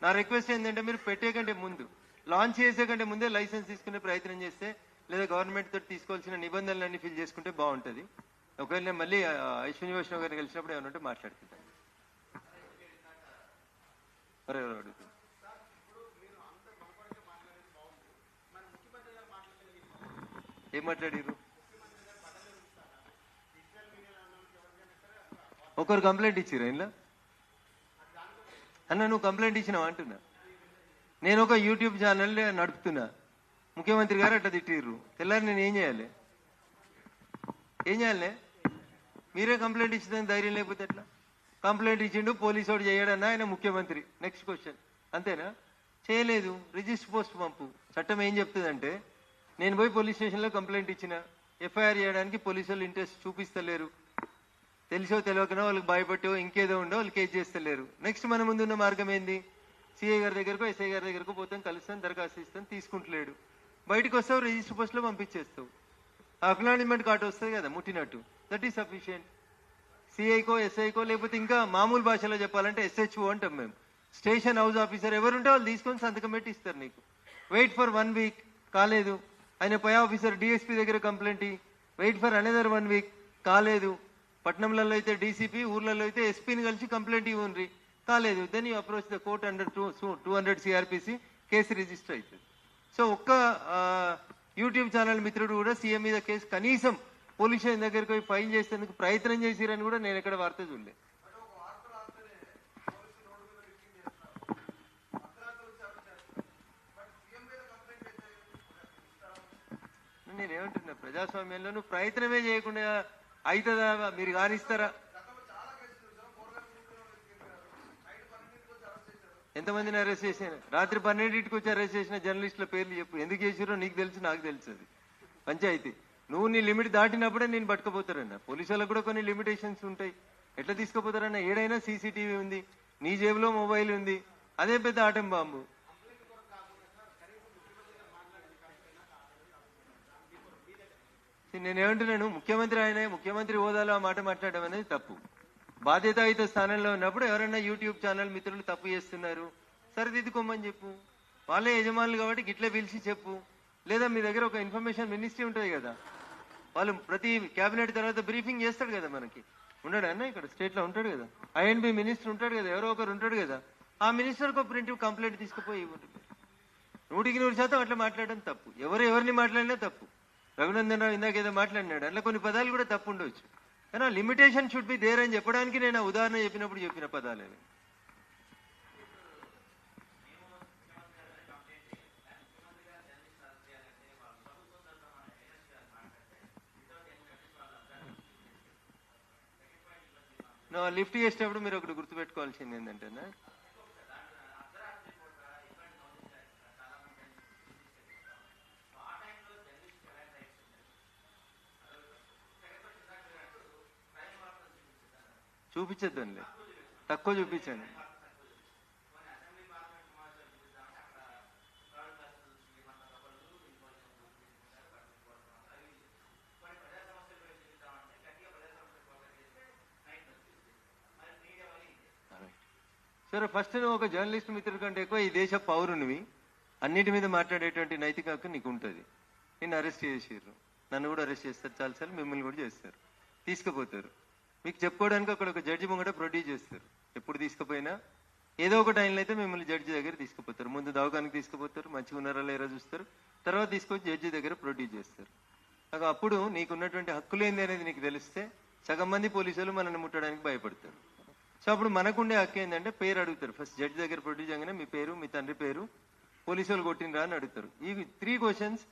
A: నా రిక్వెస్ట్ ఏంటంటే మీరు పెట్టే కంటే ముందు, లాంచ్ చేసే కంటే ముందే లైసెన్స్ తీసుకునే ప్రయత్నం చేస్తే, లేదా గవర్నమెంట్ తోటి తీసుకోవాల్సిన నిబంధనలన్నీ ఫిల్ చేసుకుంటే బాగుంటుంది. ఒకవేళ నేను మళ్ళీ అశ్విని వైష్ణవ్ గారిని కలిసినప్పుడు ఏమన్నా ఉంటే మాట్లాడుకుంటాను. ఎవరెవరు అడుగుతుంది? ఏం మాట్లాడారు? ఒకరు కంప్లైంట్ ఇచ్చిరా ఇలా? అన్న నువ్వు కంప్లైంట్ ఇచ్చినావా అంటున్నా. నేను ఒక యూట్యూబ్ ఛానల్ నడుపుతున్నా, ముఖ్యమంత్రి గారు అట్లా తిట్టిర్రు. తెల్లారి నేను ఏం చేయాలి? మీరే కంప్లైంట్ ఇచ్చిందని ధైర్యం లేకపోతే ఎట్లా? కంప్లైంట్ ఇచ్చిండు, పోలీసు వాడు చేయడన్నా, ఆయన ముఖ్యమంత్రి. నెక్స్ట్ క్వశ్చన్, అంతేనా? చేయలేదు, రిజిస్టర్ పోస్ట్ పంపు. చట్టం ఏం చెప్తుందంటే, నేను పోయి పోలీస్ స్టేషన్లో కంప్లైంట్ ఇచ్చిన, ఎఫ్ఐఆర్ చేయడానికి పోలీసు వాళ్ళు ఇంట్రెస్ట్ చూపిస్తలేరు, తెలిసో తెలియకనో వాళ్ళకి భయపట్టో ఇంకేదో ఉండో వాళ్ళు కేసు చేస్తలేరు. నెక్స్ట్ మన ముందున్న మార్గం ఏంది? సిఐ గారి దగ్గరకు, ఎస్ఐ గారి దగ్గరకు పోతాం, కలుస్తాం, దరఖాస్తు ఇస్తాం, తీసుకుంటలేడు. బయటకు వస్తావు, రిజిస్టర్ పోస్ట్లో పంపించేస్తావు. అక్నాలజ్మెంట్ కార్డు వస్తుంది కదా ముట్టినట్టు, దట్ ఈస్ సఫిషియంట్. సిఐకో ఎస్ఐకో లేకపోతే ఇంకా మామూలు భాషలో చెప్పాలంటే SHO అంటాం మేము, స్టేషన్ హౌస్ ఆఫీసర్. ఎవరుంటే వాళ్ళు తీసుకొని సంతకం పెట్టి ఇస్తారు నీకు. వెయిట్ ఫర్ 1 week, కాలేదు. ఆయన పై ఆఫీసర్ DSP దగ్గర complaint, wait for another 1 week, కాలేదు. పట్టణంలలో అయితే DCP, ఊర్లలో అయితే SPని కలిసి కంప్లైంట్ ఇవ్వండి, కాలేదు. Then you approach the court under 200 CRPC, కేసు రిజిస్టర్ అవుతుంది. సో ఒక్క యూట్యూబ్ ఛానల్ మిత్రుడు కూడా సీఎం మీద కేసు కనీసం పోలీస్ స్టేషన్ దగ్గరికి పోయి ఫైన్ చేసేందుకు ప్రయత్నం చేసిరని కూడా నేను ఎక్కడ వార్త చూడలే. నేనేమంటున్నా, ప్రజాస్వామ్యంలో నువ్వు ప్రయత్నమే చేయకుండా అవుతుందా? మీరు కానిస్తారా? ఎంతమందిని అరెస్ట్ చేశాను? రాత్రి 12ంటికి వచ్చి అరెస్ట్ చేసిన జర్నలిస్టుల పేర్లు చెప్పు. ఎందుకు చేసిరో నీకు తెలుసు, నాకు తెలుసు. అది పంచాయతీ. నువ్వు నీ లిమిట్ దాటినప్పుడే నేను పట్టుకుపోతారన్న. పోలీసు వాళ్ళకు కూడా కొన్ని లిమిటేషన్స్ ఉంటాయి. ఎట్లా తీసుకుపోతారన్న? ఏడైనా సీసీటీవీ ఉంది, నీ జేబులో మొబైల్ ఉంది, అదే పెద్ద ఆటం బాంబు. నేనేమంటున్నాను, ముఖ్యమంత్రి ఆయనే, ముఖ్యమంత్రి హోదాలో ఆ మాట మాట్లాడడం అనేది తప్పు. బాధ్యతాయుత స్థానంలో ఉన్నప్పుడు ఎవరైనా యూట్యూబ్ ఛానల్ మిత్రులు తప్పు చేస్తున్నారు, సరిదిద్దుకోమని చెప్పు. వాళ్ళే యజమానులు కాబట్టి గిట్లే పిలిచి చెప్పు. లేదా మీ దగ్గర ఒక ఇన్ఫర్మేషన్ మినిస్ట్రీ ఉంటుంది కదా, వాళ్ళు ప్రతి క్యాబినెట్ తర్వాత బ్రీఫింగ్ చేస్తాడు కదా. మనకి ఉన్నాడు అన్న, ఇక్కడ స్టేట్లో ఉంటాడు కదా, ఐఎన్బి మినిస్టర్ ఉంటాడు కదా, ఎవరో ఒకరు ఉంటాడు కదా, ఆ మినిస్టర్కి ఒక ప్రింటివ్ కంప్లైంట్ తీసుకుపోయి ఇవ్వండి. 100% అట్లా మాట్లాడడం తప్పు. ఎవరిని మాట్లాడినా తప్పు. రఘునందన్ రావు ఇందాక ఏదో మాట్లాడినాడు, అట్లా కొన్ని పదాలు కూడా తప్పు ఉండవచ్చు. కానీ లిమిటేషన్ షుడ్ బి దేర్ అని చెప్పడానికి నేను ఉదాహరణ చెప్పినప్పుడు చెప్పిన పదాలు అవి. లిఫ్ట్ చేసేటప్పుడు మీరు ఒకటి గుర్తుపెట్టుకోవాల్సింది ఏంటంటే, చూపించద్దండి, తక్కువ చూపించండి. సరే, ఫస్ట్ నువ్వు ఒక జర్నలిస్ట్ మిత్రుడి కంటే ఎక్కువ ఈ దేశ పౌరునివి, అన్నిటి మీద మాట్లాడేటువంటి నైతిక హక్కు నీకు ఉంటుంది. నిన్ను అరెస్ట్ చేసారు, నన్ను కూడా అరెస్ట్ చేస్తారు చాలాసార్లు, మిమ్మల్ని కూడా చేస్తారు, తీసుకుపోతారు. మీకు చెప్పుకోవడానికి అక్కడ ఒక జడ్జి ముంగట ప్రొడ్యూస్ చేస్తారు. ఎప్పుడు తీసుకుపోయినా ఏదో ఒక టైంలో అయితే మిమ్మల్ని జడ్జి దగ్గర తీసుకుపోతారు. ముందు దవాఖానికి తీసుకుపోతారు, మంచిగా ఉన్నారా లేరా చూస్తారు, తర్వాత తీసుకొచ్చి జడ్జి దగ్గర ప్రొడ్యూస్ చేస్తారు. అప్పుడు నీకున్నటువంటి హక్కులు ఏంది అనేది నీకు తెలిస్తే సగం మంది పోలీసులు మనల్ని ముట్టడానికి భయపడతారు. సో అప్పుడు మనకుండే హక్కు ఏంటంటే పేరు అడుగుతారు. ఫస్ట్ జడ్జి దగ్గర ప్రొడ్యూస్ చేయగానే మీ పేరు, మీ తండ్రి పేరు, పోలీసు వాళ్ళు కొట్టినరా అని అడుగుతారు. ఈ 3 క్వశ్చన్స్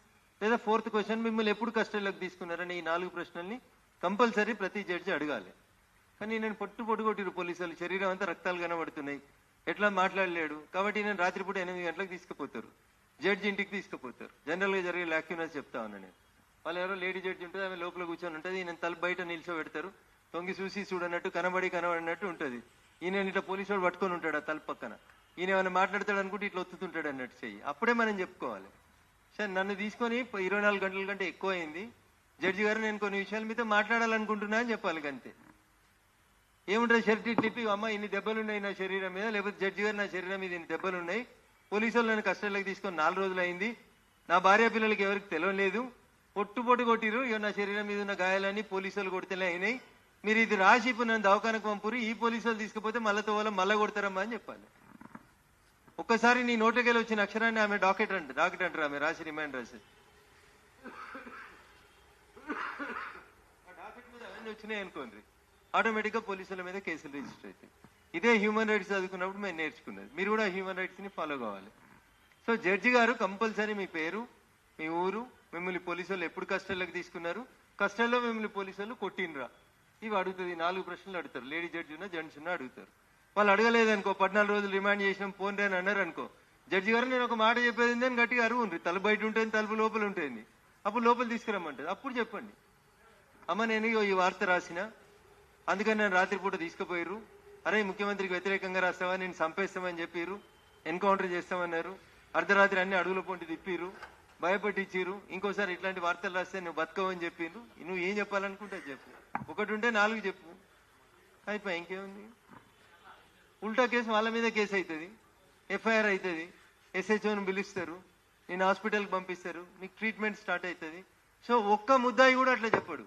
A: లేదా 4th క్వశ్చన్, మిమ్మల్ని ఎప్పుడు కస్టడీలోకి తీసుకున్నారని ఈ 4 ప్రశ్నల్ని కంపల్సరీ ప్రతి జడ్జి అడగాలి. కానీ నేను పొట్టు కొట్టిరు పోలీసులు, శరీరం అంతా రక్తాలు కనబడుతున్నాయి, ఎట్లా మాట్లాడలేడు కాబట్టి నేను రాత్రిపూట 8 గంటలకు తీసుకుపోతారు, జడ్జి ఇంటికి తీసుకుపోతారు. జనరల్గా జరిగే లాక్యునస్ చెప్తా ఉన్నా నేను. వాళ్ళు ఎవరో లేడీ జడ్జి ఉంటుంది, ఆమె లోపల కూర్చొని ఉంటుంది, ఈయన తల బయట నిల్చోబెడతారు, తొంగి చూసి చూడనట్టు కనబడినట్టు ఉంటుంది. ఈయన ఇట్లా పోలీసు వాడు పట్టుకొని ఉంటాడు ఆ తల పక్కన, ఈయన ఏమైనా మాట్లాడతాడు అనుకుంటే ఇట్లా ఒత్తుతుంటాడు అన్నట్టు చెయ్యి. అప్పుడే మనం చెప్పుకోవాలి. సరే, నన్ను తీసుకొని 24 గంటల కంటే ఎక్కువ అయింది, జడ్జి గారు నేను కొన్ని విషయాల మీద మాట్లాడాలనుకుంటున్నా అని చెప్పాలి. అంతే. ఏముంటుంది, షర్ట్ తిప్పి అమ్మ ఇన్ని దెబ్బలు ఉన్నాయి నా శరీరం మీద, లేకపోతే జడ్జి గారు నా శరీరం మీద ఇన్ని దెబ్బలు ఉన్నాయి, పోలీసు వాళ్ళు నన్ను కస్టడీలోకి తీసుకొని 4 రోజులు అయింది, నా భార్య పిల్లలకి ఎవరికి తెలియలేదు, పొట్టు కొట్టిరు, ఇక నా శరీరం మీద ఉన్న గాయాలని పోలీసు వాళ్ళు కొడితేనే అయినాయి, మీరు ఇది రాసి ఇప్పుడు నన్ను దవాఖానకు పంపురు, ఈ పోలీసు వాళ్ళు తీసుకుపోతే మళ్ళీ కొడతారమ్మా అని చెప్పాలి. ఒక్కసారి నీ నోట్లోకి వచ్చిన అక్షరాన్ని ఆమె డాకెట్ అంటారు, ఆమె రాసి రిమైండ్ రాసి డాకెట్ మీద అవన్నీ వచ్చినాయి అనుకోండి, ఆటోమేటిక్గా పోలీసుల మీద కేసులు రిజిస్టర్ అవుతాయి. ఇదే హ్యూమన్ రైట్స్ చదువుకున్నప్పుడు మేము నేర్చుకున్నది. మీరు కూడా హ్యూమన్ రైట్స్ని ఫాలో కావాలి. సో జడ్జి గారు కంపల్సరీ మీ పేరు, మీ ఊరు, మిమ్మల్ని పోలీసు వాళ్ళు ఎప్పుడు కస్టడీలోకి తీసుకున్నారు, కస్టడీలో మిమ్మల్ని పోలీసు వాళ్ళు కొట్టినరా, ఇవి అడుగుతుంది. 4 ప్రశ్నలు అడుగుతారు. లేడీ జడ్జి ఉన్నా జెంట్స్ ఉన్నా అడుగుతారు. వాళ్ళు అడగలేదనుకో, 14 రోజులు రిమాండ్ చేసినాం పోన్రే అని అన్నారు అనుకో, జడ్జి గారు నేను ఒక మాట చెప్పేది అని గట్టిగా అరువుండ్రి, తల బయట ఉంటుంది, తలుపు లోపల ఉంటుంది, అప్పుడు లోపల తీసుకురమ్మంటుంది. అప్పుడు చెప్పండి, అమ్మ నేను ఈ వార్త రాసిన, అందుకని నేను రాత్రిపూట తీసుకుపోయారు, అరే ముఖ్యమంత్రికి వ్యతిరేకంగా రాస్తావా, నేను చంపేస్తామని చెప్పిర్రు, ఎన్కౌంటర్ చేస్తామన్నారు, అర్ధరాత్రి అన్ని అడుగుల పొంటి తిప్పిర్రు, భయపెట్టించిర్రు, ఇంకోసారి ఇట్లాంటి వార్తలు రాస్తే నువ్వు బతకవని చెప్పిండ్రు. నువ్వు ఏం చెప్పాలనుకుంటే చెప్పు, 1 ఉంటే 4 చెప్పు, అయిపోయి ఇంకేముంది. ఉల్టా కేసు వాళ్ళ మీద కేసు అవుతుంది, ఎఫ్ఐఆర్ అవుతుంది, ఎస్హెచ్ఓని పిలుస్తారు, నేను హాస్పిటల్కి పంపిస్తారు, నీకు ట్రీట్మెంట్ స్టార్ట్ అవుతుంది. సో ఒక్క ముద్దాయి కూడా అట్లా చెప్పాడు,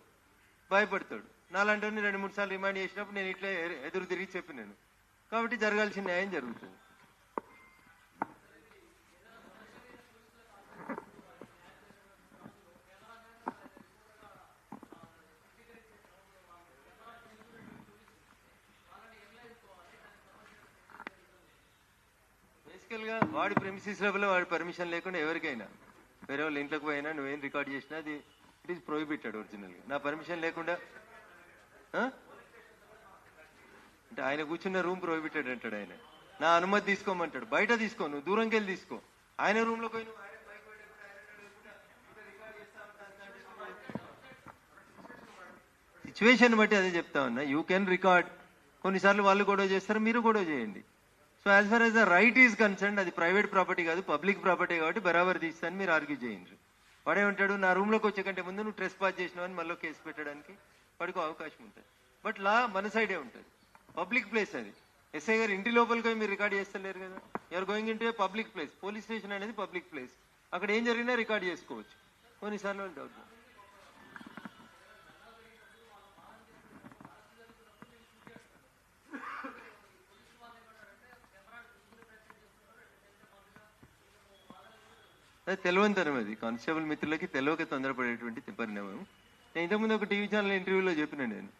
A: భయపడతాడు. నాలాంటి 2-3 సార్లు రిమాండ్ చేసినప్పుడు నేను ఇట్లా ఎదురు తిరిగి చెప్పినాను, కాబట్టి జరగాల్సిన న్యాయం జరుగుతుంది. బేసికల్గా వాడి ప్రెమిసిస్ లెవెల్లో వాడి పర్మిషన్ లేకుండా ఎవరికైనా వేరే వాళ్ళ ఇంట్లోకి పోయినా నువ్వేం రికార్డ్ చేసినా అది ఇట్ ఈస్ ప్రొహిబిటెడ్ ఒరిజినల్గా. నా పర్మిషన్ లేకుండా అంటే ఆయన కూర్చున్న రూమ్ ప్రొహిబిటెడ్ అంటాడు ఆయన. నా అనుమతి తీసుకోమంటాడు. బయట తీసుకో, నువ్వు దూరంకి వెళ్ళి తీసుకో. ఆయన రూమ్లో పోయి నువ్వు సిచ్యువేషన్ బట్టి అదే చెప్తా ఉన్నా. You can record. కొన్నిసార్లు వాళ్ళు గొడవ చేస్తారు, మీరు గొడవ చేయండి. So as far as the right is concern, అది ప్రైవేట్ ప్రాపర్టీ కాదు, పబ్లిక్ ప్రాపర్టీ కాబట్టి బరాబర్ తీస్తాను మీరు ఆర్గ్యూ చేయండి. వాడేమంటాడు, నా రూమ్లోకి వచ్చే కంటే ముందు నువ్వు ట్రెస్ పాస్ చేసినావు అని మళ్ళీ కేసు పెట్టడానికి వాడికి అవకాశం ఉంటుంది. బట్ లా మన సైడే ఉంటుంది. పబ్లిక్ ప్లేస్ అది. ఎస్ఐ గారు ఇంటి లోపలికి మీరు రికార్డ్ చేస్తలేరు కదా. You're going into a public place. Police station అనేది పబ్లిక్ ప్లేస్. అక్కడ ఏం జరిగినా రికార్డ్ చేసుకోవచ్చు. కొన్నిసార్లు డౌట్. అది తెలివంతరం. అది కానిస్టేబుల్ మిత్రులకి తెలియక తొందరపడేటువంటి పరిణామం. నేను ఇంతకుముందు ఒక టీవీ ఛానల్ ఇంటర్వ్యూలో చెప్పినాను నేను.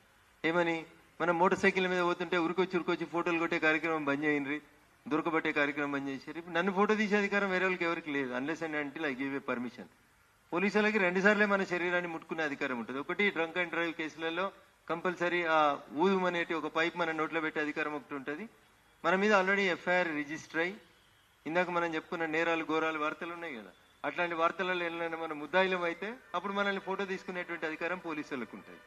A: ఏమని, మనం మోటార్ సైకిల్ మీద పోతుంటే ఉరికొచ్చి ఫోటోలు కొట్టే కార్యక్రమం బంద్ చేయండి, దొరకబట్టే కార్యక్రమం బంద్ చేసారు. ఇప్పుడు నన్ను ఫోటో తీసే అధికారం వేరే వాళ్ళకి ఎవరికి లేదు, unless and until I give a permission. పోలీసులకి 2 సార్లే మన శరీరాన్ని ముట్టుకునే అధికారం ఉంటుంది. ఒకటి డ్రంక్ అండ్ డ్రైవ్ కేసులలో కంపల్సరీ ఆ ఊదు అనేటి ఒక పైప్ మన నోట్లో పెట్టే అధికారం ఒకటి ఉంటుంది. మన మీద ఆల్రెడీ ఎఫ్ఐఆర్ రిజిస్టర్ అయ్యి, ఇందాక మనం చెప్పుకున్న నేరాలు ఘోరాలు వార్తలు ఉన్నాయి కదా, అట్లాంటి వార్తలలో వెళ్ళిన మనం ముద్దాయిలం అయితే అప్పుడు మనల్ని ఫోటో తీసుకునేటువంటి అధికారం పోలీసులకు ఉంటుంది.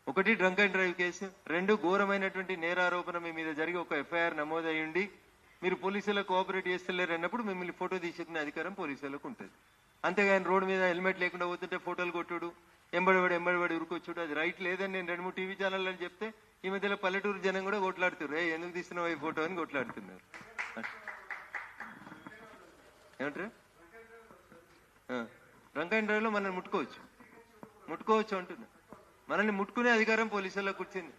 A: ఒకటి డ్రంక్ అండ్ డ్రైవ్ కేసు, 2 ఘోరమైనటువంటి నేరారోపణ మీ మీద జరిగి ఒక ఎఫ్ఐఆర్ నమోదయ్యండి, మీరు పోలీసులకు కోఆపరేట్ చేస్తలేరు అన్నప్పుడు మిమ్మల్ని ఫోటో తీసుకునే అధికారం పోలీసులకు ఉంటుంది. అంతేగాని రోడ్డు మీద హెల్మెట్ లేకుండా పోతుంటే ఫోటోలు కొట్టుడు, ఎంబడిబడి ఉరుకొచ్చుడు, అది రైట్ లేదని నేను 2-3 టీవీ ఛానళ్ళని చెప్తే ఈ మధ్యలో పల్లెటూరు జనం కూడా కొట్లాడుతున్నారు. ఎందుకు తీస్తున్నావు ఈ ఫోటో అని కొట్లాడుతున్నారు. ఏమంటారు, డ్రంక్ అండ్ డ్రైవ్ లో మనల్ని ముట్టుకోవచ్చు అంటున్నా. మనల్ని ముట్టుకునే అధికారం పోలీసులకు వచ్చింది.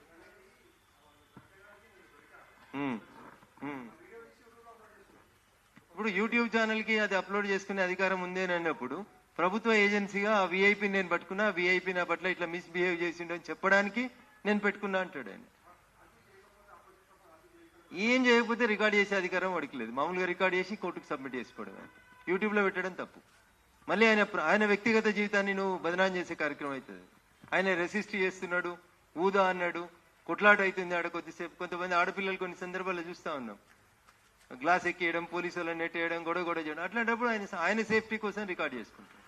A: ఇప్పుడు యూట్యూబ్ ఛానల్ కి అది అప్లోడ్ చేసుకునే అధికారం ఉంది అని అన్నప్పుడు ప్రభుత్వ ఏజెన్సీగా ఆ విఐపి నేను పట్టుకున్నా, ఆ విఐపి నా పట్ల ఇట్లా మిస్బిహేవ్ చేసిండు అని చెప్పడానికి నేను పెట్టుకున్నా అంటాడు ఆయన. ఏం చేయకపోతే రికార్డ్ చేసే అధికారం వాడికి లేదు. మామూలుగా రికార్డ్ చేసి కోర్టుకు సబ్మిట్ చేసుకోవడం, యూట్యూబ్లో పెట్టడం తప్పు. మళ్ళీ ఆయన వ్యక్తిగత జీవితాన్ని నువ్వు బదనాం చేసే కార్యక్రమం అవుతుంది. ఆయన రెసిస్ట్ చేస్తున్నాడు, ఊదా అన్నాడు, కొట్లాట అవుతుంది ఆడ కొద్దిసేపు. కొంతమంది ఆడపిల్లలు కొన్ని సందర్భాల్లో చూస్తూ ఉన్నాం, గ్లాస్ ఎక్కేయడం, పోలీసు వాళ్ళని నెట్టేయడం, గొడవ చేయడం. అట్లాంటప్పుడు ఆయన సేఫ్టీ కోసం రికార్డ్ చేసుకుంటాడు.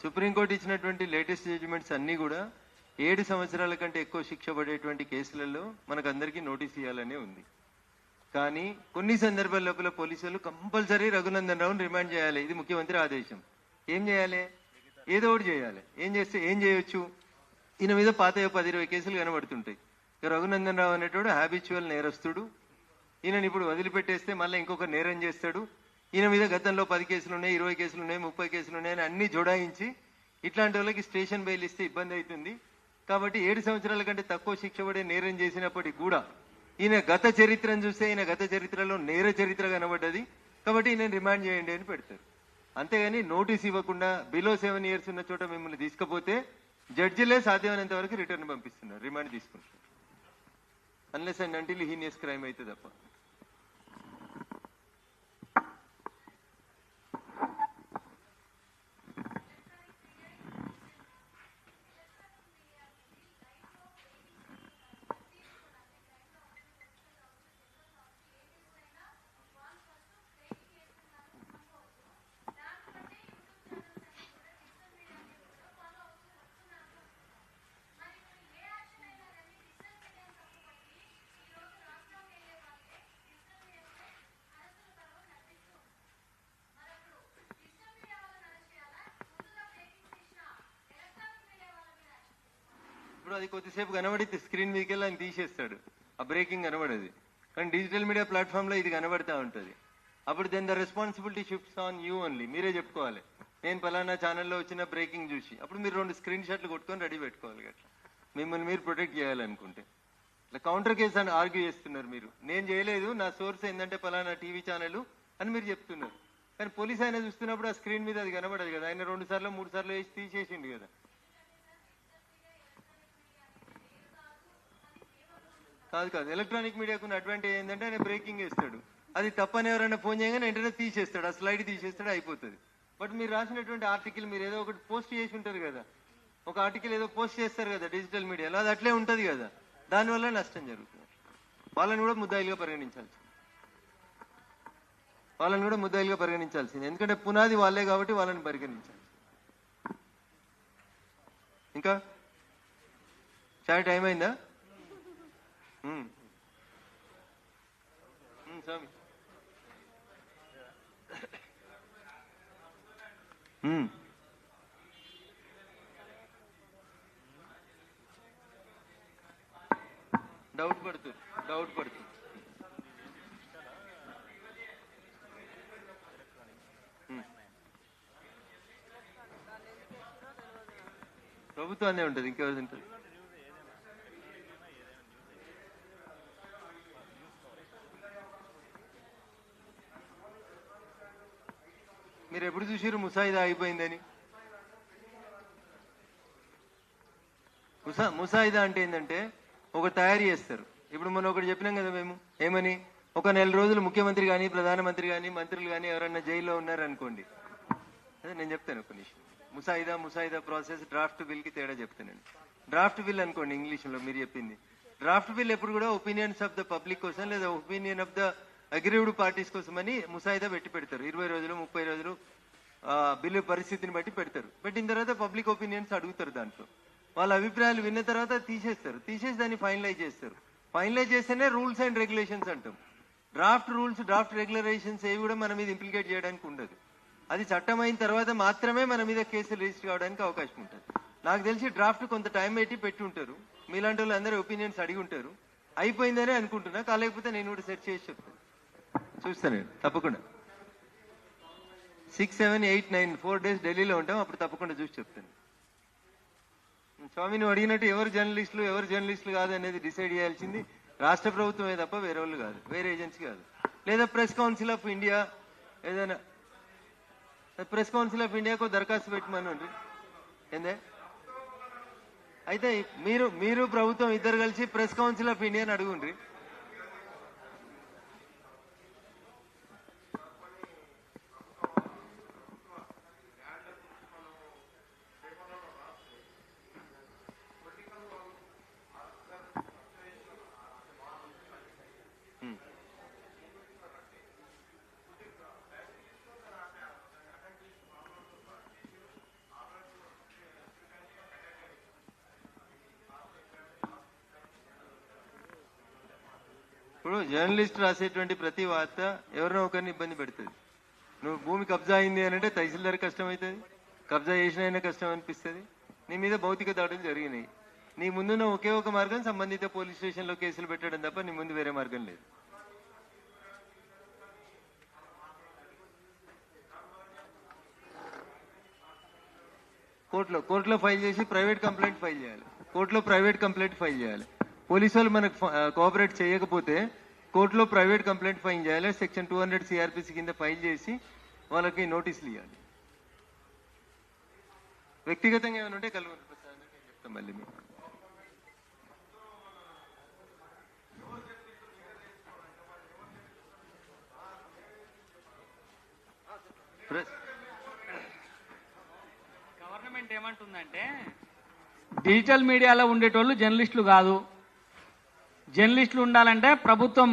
A: సుప్రీంకోర్టు ఇచ్చినటువంటి లేటెస్ట్ జడ్జిమెంట్స్ అన్నీ కూడా 7 సంవత్సరాల కంటే ఎక్కువ శిక్ష పడేటువంటి కేసులలో మనకందరికీ నోటీస్ ఇవ్వాలనే ఉంది. కానీ కొన్ని సందర్భాల లోపల పోలీసులు కంపల్సరీ రఘునందన్ రావుని రిమాండ్ చేయాలి. ఇది ముఖ్యమంత్రి ఆదేశం. ఏం చేయాలి? ఏదో ఒకటి చేయాలి. ఏం చేస్తే ఏం చేయొచ్చు? ఈయన మీద పాత 10-20 కేసులు కనబడుతుంటాయి. రఘునందన్ రావు అనేటోడు హ్యాబిచువల్ నేరస్తుడు. ఈయనని ఇప్పుడు వదిలిపెట్టేస్తే మళ్ళీ ఇంకొక నేరం చేస్తాడు. ఈయన మీద గతంలో 10 కేసులు ఉన్నాయి, 20 కేసులు ఉన్నాయి, 30 కేసులు ఉన్నాయని అన్ని జోడాయించి ఇట్లాంటి వాళ్ళకి స్టేషన్ బెయిల్ ఇస్తే ఇబ్బంది అవుతుంది. కాబట్టి 7 సంవత్సరాల కంటే తక్కువ శిక్ష పడే నేరం చేసినప్పటికీ కూడా ఈయన గత చరిత్రను చూస్తే ఈయన గత చరిత్రలో నేర చరిత్ర కనబడ్డది. కాబట్టి ఈయన రిమాండ్ చేయండి అని పెడతారు. అంతేగాని నోటీస్ ఇవ్వకుండా బిలో 7 years ఉన్న చోట మిమ్మల్ని తీసుకపోతే జడ్జిలే సాధ్యమైనంత వరకు రిటర్న్ పంపిస్తున్నారు, రిమాండ్ తీసుకుంటారు. Unless and until heinous crime అయితే తప్ప. ఇప్పుడు అది కొద్దిసేపు కనబడితే స్క్రీన్ మీదకి ఆయన తీసేస్తాడు, ఆ బ్రేకింగ్ కనబడేది. కానీ డిజిటల్ మీడియా ప్లాట్ఫామ్లో ఇది కనబడతా ఉంటుంది. అప్పుడు then the responsibility shifts on you only. మీరే చెప్పుకోవాలి, నేను పలానా ఛానల్లో వచ్చిన బ్రేకింగ్ చూసి. అప్పుడు మీరు 2 స్క్రీన్ షాట్లు కొట్టుకొని రెడీ పెట్టుకోవాలి. అట్లా మిమ్మల్ని మీరు ప్రొటెక్ట్ చేయాలనుకుంటే. కౌంటర్ కేసు అని ఆర్గ్యూ చేస్తున్నారు మీరు. నేను చేయలేదు, నా సోర్స్ ఏంటంటే పలానా టీవీ ఛానల్ అని మీరు చెప్తున్నారు. కానీ పోలీస్ ఆయన చూస్తున్నప్పుడు ఆ స్క్రీన్ మీద అది కనబడదు కదా. ఆయన 2 సార్లు 3 సార్లు వేసి తీసేసిండు కదా. కాదు ఎలక్ట్రానిక్ మీడియాకు అడ్వాంటేజ్ ఏంటంటే ఆయన బ్రేకింగ్ చేస్తాడు. అది తప్పని ఎవరైనా ఫోన్ చేయగానే వెంటనే తీసేస్తాడు, ఆ స్లైడ్ తీసేస్తాడు, అయిపోతుంది. బట్ మీరు రాసినటువంటి ఆర్టికల్ మీరు ఏదో ఒకటి పోస్ట్ చేసి ఉంటారు కదా, ఒక ఆర్టికల్ ఏదో పోస్ట్ చేస్తారు కదా డిజిటల్ మీడియాలో, అది అట్లే ఉంటుంది కదా. దానివల్ల నష్టం జరుగుతుంది. వాళ్ళని కూడా ముద్దాయిలుగా పరిగణించాల్సింది. ఎందుకంటే పునాది వాళ్ళే కాబట్టి వాళ్ళని పరిగణించాలి. ఇంకా చాయ్ టైం అయిందా? స్వామి డౌట్ పడుతుంది. ప్రభుత్వాన్నే ఉంటుంది, ఇంకెవరి ఉంటుంది? మీరు ఎప్పుడు చూసారు ముసాయిదా అయిపోయిందని? ముసాయిదా అంటే ఏంటంటే ఒక తయారు చేస్తారు. ఇప్పుడు మనం ఒకటి చెప్పినాం కదా మేము, ఏమని, ఒక 4 రోజులు ముఖ్యమంత్రి కానీ ప్రధానమంత్రి కానీ మంత్రులు కానీ ఎవరన్నా జైల్లో ఉన్నారనుకోండి, అదే నేను చెప్తాను ఒక నిమిషం. ముసాయిదా ప్రాసెస్ డ్రాఫ్ట్ బిల్ కి తేడా చెప్తానండి. డ్రాఫ్ట్ బిల్ అనుకోండి ఇంగ్లీష్లో మీరు చెప్పింది. డ్రాఫ్ట్ బిల్ ఎప్పుడు కూడా ఒపీనియన్స్ ఆఫ్ ద పబ్లిక్ కోసం లేదా opinion of the aggrieved parties కోసం అని ముసాయిదా పెడతారు. 20 రోజులు 30 రోజులు బిల్లు పరిస్థితిని బట్టి పెడతారు. పెట్టిన తర్వాత పబ్లిక్ ఒపీనియన్స్ అడుగుతారు. దాంట్లో వాళ్ళ అభిప్రాయాలు విన్న తర్వాత తీసేసి దాన్ని ఫైనలైజ్ చేస్తారు. ఫైనలైజ్ చేస్తేనే రూల్స్ అండ్ రెగ్యులేషన్స్ అంటాం. డ్రాఫ్ట్ రెగ్యులేషన్స్ ఏవి కూడా మన మీద ఇంప్లికేట్ చేయడానికి ఉండదు. అది చట్టం అయిన తర్వాత మాత్రమే మన మీద కేసులు రిజిస్టర్ కావడానికి అవకాశం ఉంటుంది. నాకు తెలిసి డ్రాఫ్ట్ కొంత టైం పెట్టి ఉంటారు. మీలాంటి వాళ్ళు అందరూ ఒపీనియన్స్ అడిగి ఉంటారు. అయిపోయిందనే అనుకుంటున్నా, కాలేకపోతే నేను కూడా సెర్చ్ చేసి చెప్తాను. చూస్తాను తప్పకుండా. 6, 7, 8, 9 4 days ఢిల్లీలో ఉంటాం, అప్పుడు తప్పకుండా చూసి చెప్తాను. స్వామి నువ్వు అడిగినట్టు ఎవరు జర్నలిస్టులు కాదు అనేది డిసైడ్ చేయాల్సింది రాష్ట్ర ప్రభుత్వమే తప్ప వేరే వాళ్ళు కాదు, వేరే ఏజెన్సీ కాదు. లేదా ప్రెస్ కౌన్సిల్ ఆఫ్ ఇండియా ఏదైనా ప్రెస్ కౌన్సిల్ ఆఫ్ ఇండియాకు దరఖాస్తు పెట్టమనండి. ఏందే అయితే మీరు ప్రభుత్వం ఇద్దరు కలిసి ప్రెస్ కౌన్సిల్ ఆఫ్ ఇండియాని అడుగుండ్రి. ఇప్పుడు జర్నలిస్ట్ రాసేటువంటి ప్రతి వార్త ఎవరినో ఒకరిని ఇబ్బంది పెడుతుంది. నువ్వు భూమి కబ్జా అయింది అని అంటే తహసీల్దార్ కష్టం అవుతుంది, కబ్జా చేసిన కష్టం అనిపిస్తుంది. నీ మీద భౌతిక దాడులు జరిగినాయి. నీ ముందున్న ఒకే ఒక మార్గం సంబంధిత పోలీస్ స్టేషన్లో కేసులు పెట్టడం తప్ప నీ ముందు వేరే మార్గం లేదు. కోర్టులో ఫైల్ చేసి ప్రైవేట్ కంప్లైంట్ ఫైల్ చేయాలి. కోర్టులో ప్రైవేట్ కంప్లైంట్ ఫైల్ చేయాలి. పోలీసు వాళ్ళు మనకు కోఆపరేట్ చేయకపోతే కోర్టులో ప్రైవేట్ కంప్లైంట్ ఫైల్ చేయాలి. సెక్షన్ 200 CRPC కింద ఫైల్ చేసి వాళ్ళకి నోటీసులు ఇవ్వాలి. వ్యక్తిగతంగా ఏమైనా ఉంటే కల్వకుంట్ల ప్రసాద్ నేను చెప్తాను మళ్ళీ మీకు.
B: గవర్నమెంట్ ఏమంటుందంటే డిజిటల్ మీడియాలో ఉండేటోళ్ళు జర్నలిస్టులు కాదు, జర్నలిస్టులు ఉండాలంటే ప్రభుత్వం